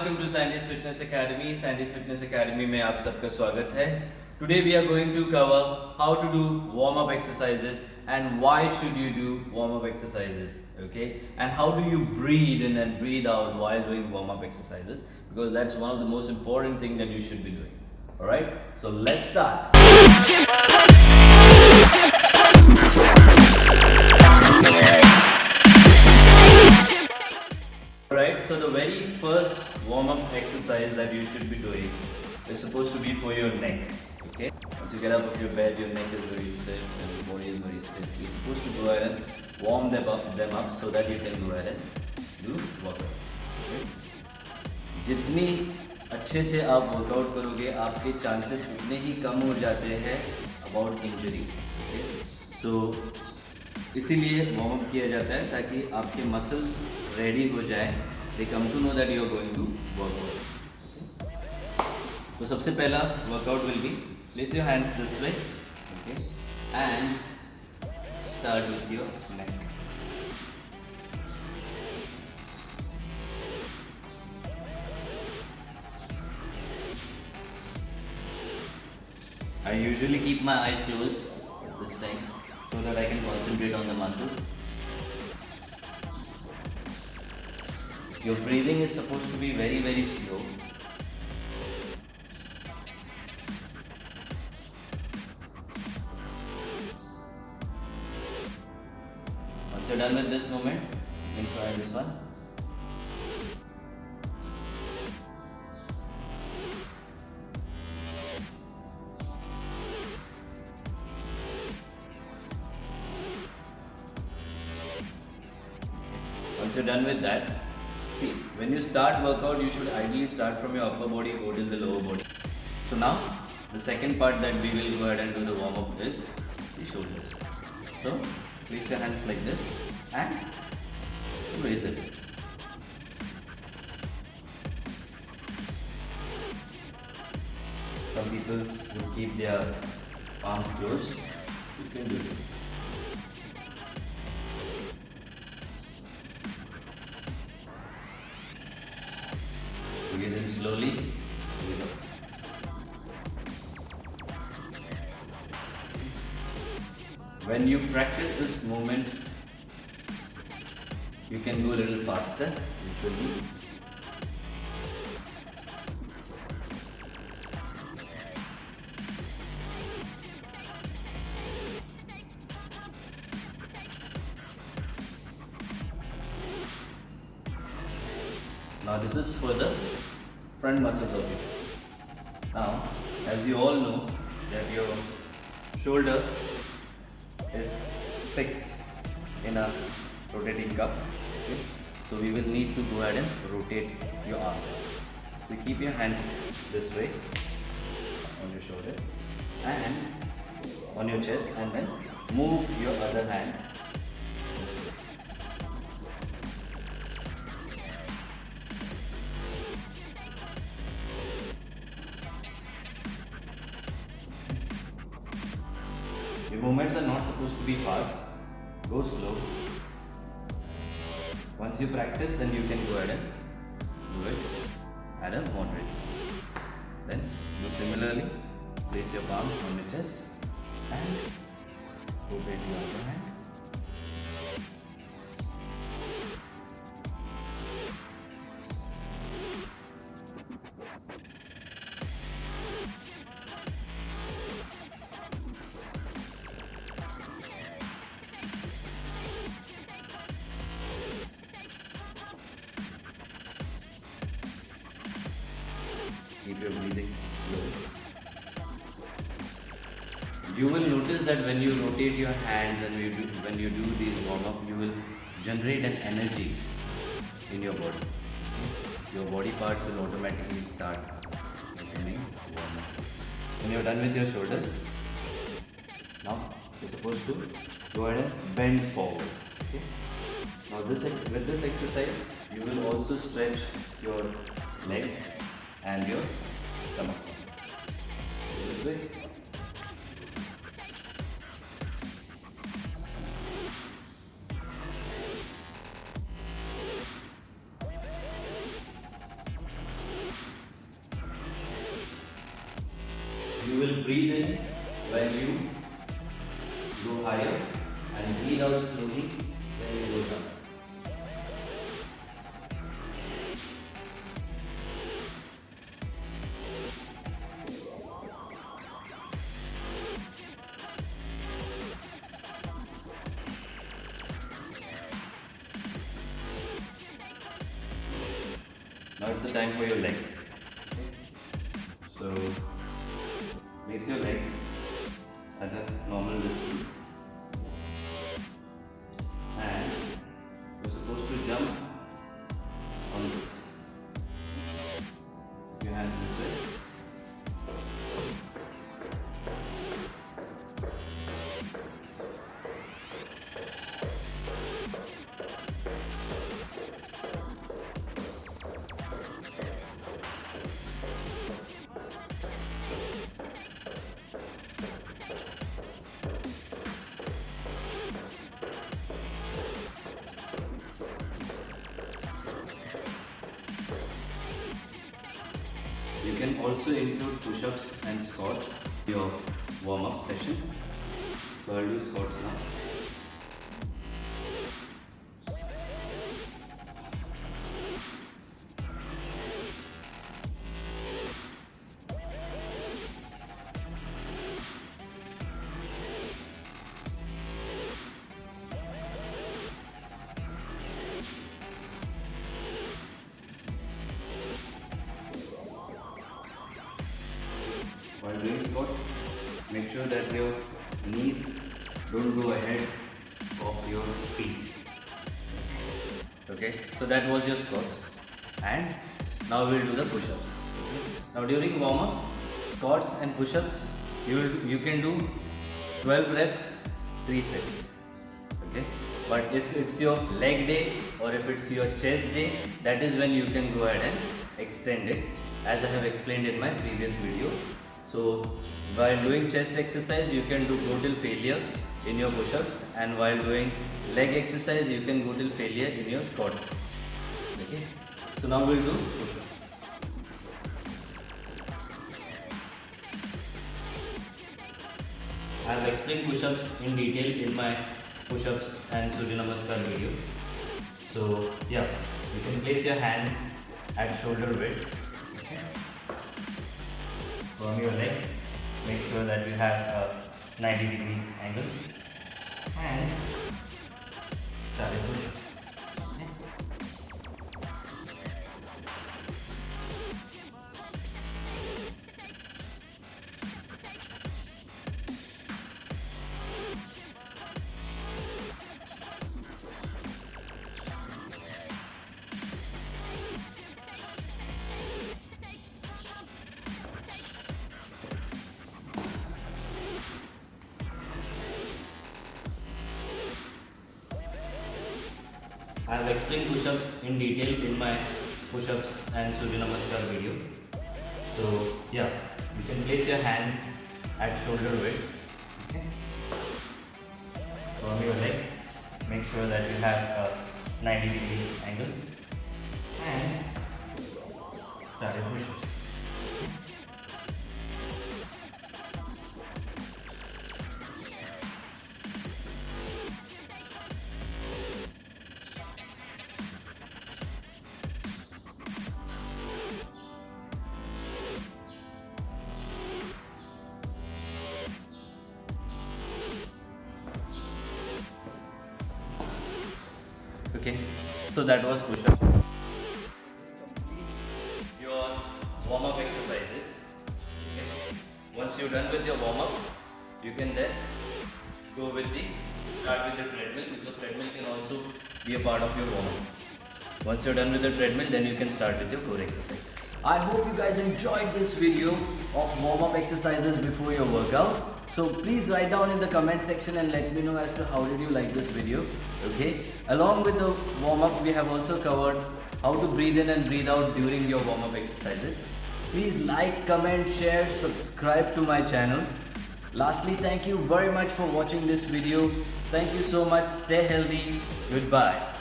welcome to Sandy's Fitness Academy. Sandy's Fitness Academy में आप सबका स्वागत है. Today we are going to cover how to do warm-up exercises and why should you do warm-up exercises, okay? And how do you breathe in and breathe out while doing warm-up exercises, because that's one of the most important thing that you should be doing. All right? So let's start. Alright, so the very first warm-up exercise that you should be doing is supposed to be for your neck. Okay? Once you get up of your bed, your neck is very stiff and your body is very stiff. You're supposed to go ahead and warm them up so that you can go ahead and do workout. Okay? जितनी अच्छे से आप workout करोगे, आपके chances उतने ही कम हो जाते हैं अबाउट इंजरी. ओके, सो इसीलिए वार्म अप किया जाता है ताकि आपके मसल्स रेडी हो जाए. They come to know that you are going to workout. तो सबसे पहला workout will be place your hands this way, okay, and start with your neck. I usually keep my eyes closed at this time so that I can concentrate on the muscle. Your breathing is supposed to be very, very slow. Once you're done with this movement, you can try this one. Once you're done with that, see, when you start workout, you should ideally start from your upper body, go till the lower body. So now, the second part that we will go ahead and do the warm up is the shoulders. So, place your hands like this and raise it. Some people would keep their arms closed. You can do this. Breathe in slowly, breathe out. When you practice this movement, you can go a little faster. It will be. Now this is for the front muscles of it. Now, as you all know that your shoulder is fixed in a rotating cup. Okay? So we will need to go ahead and rotate your arms. So keep your hands this way on your shoulder and on your chest, and then move your other hand this way. Your movements are not supposed to be fast. Go slow. Once you practice, then you can go ahead and do it at a moderate speed. Then do similarly. Place your palms on your chest and rotate your other hand. Keep your breathing slow. You will notice that when you rotate your hands and when you do these warm up, you will generate an energy in your body. Your body parts will automatically start getting warm up. When you're done with your shoulders, now you're supposed to go ahead and bend forward. Okay? Now with this exercise, you will also stretch your legs and your stomach. This way. You will breathe in when you go higher and breathe out slowly when you go down. Now it's the time for your legs. So place your legs at a normal distance and you're supposed to jump on this. Your hands this way. You can also include push-ups and squats in your warm-up session. So I'll do squats now. While doing squat, make sure that your knees don't go ahead of your feet. Okay, so that was your squats. And now we'll do the push-ups. Okay? Now during warm-up, squats and push-ups, you can do 12 reps, 3 sets. Okay, but if it's your leg day or if it's your chest day, that is when you can go ahead and extend it, as I have explained in my previous video. So while doing chest exercise, you can go till failure in your push-ups, and while doing leg exercise, you can go till failure in your squat. Okay, so now we'll do push-ups. I have explained push-ups in detail in my push-ups and Surya Namaskar video. So yeah, you can place your hands at shoulder width. Okay. Firm your legs, make sure that you have a 90-degree angle and start your push-ups. I have explained push-ups in detail in my push-ups and Surya Namaskar video. So yeah, you can place your hands at shoulder width. Okay. Firm your legs, make sure that you have a 90-degree angle and start your push-ups. Okay, so that was push-ups. Your warm-up exercises. Okay. Once you're done with your warm-up, you can then start with the treadmill, because treadmill can also be a part of your warm-up. Once you're done with the treadmill, then you can start with your core exercises. I hope you guys enjoyed this video of warm-up exercises before your workout. So please write down in the comment section and let me know as to how did you like this video. Okay. Along with the warm-up, we have also covered how to breathe in and breathe out during your warm-up exercises. Please like, comment, share, subscribe to my channel. Lastly, thank you very much for watching this video. Thank you so much. Stay healthy. Goodbye.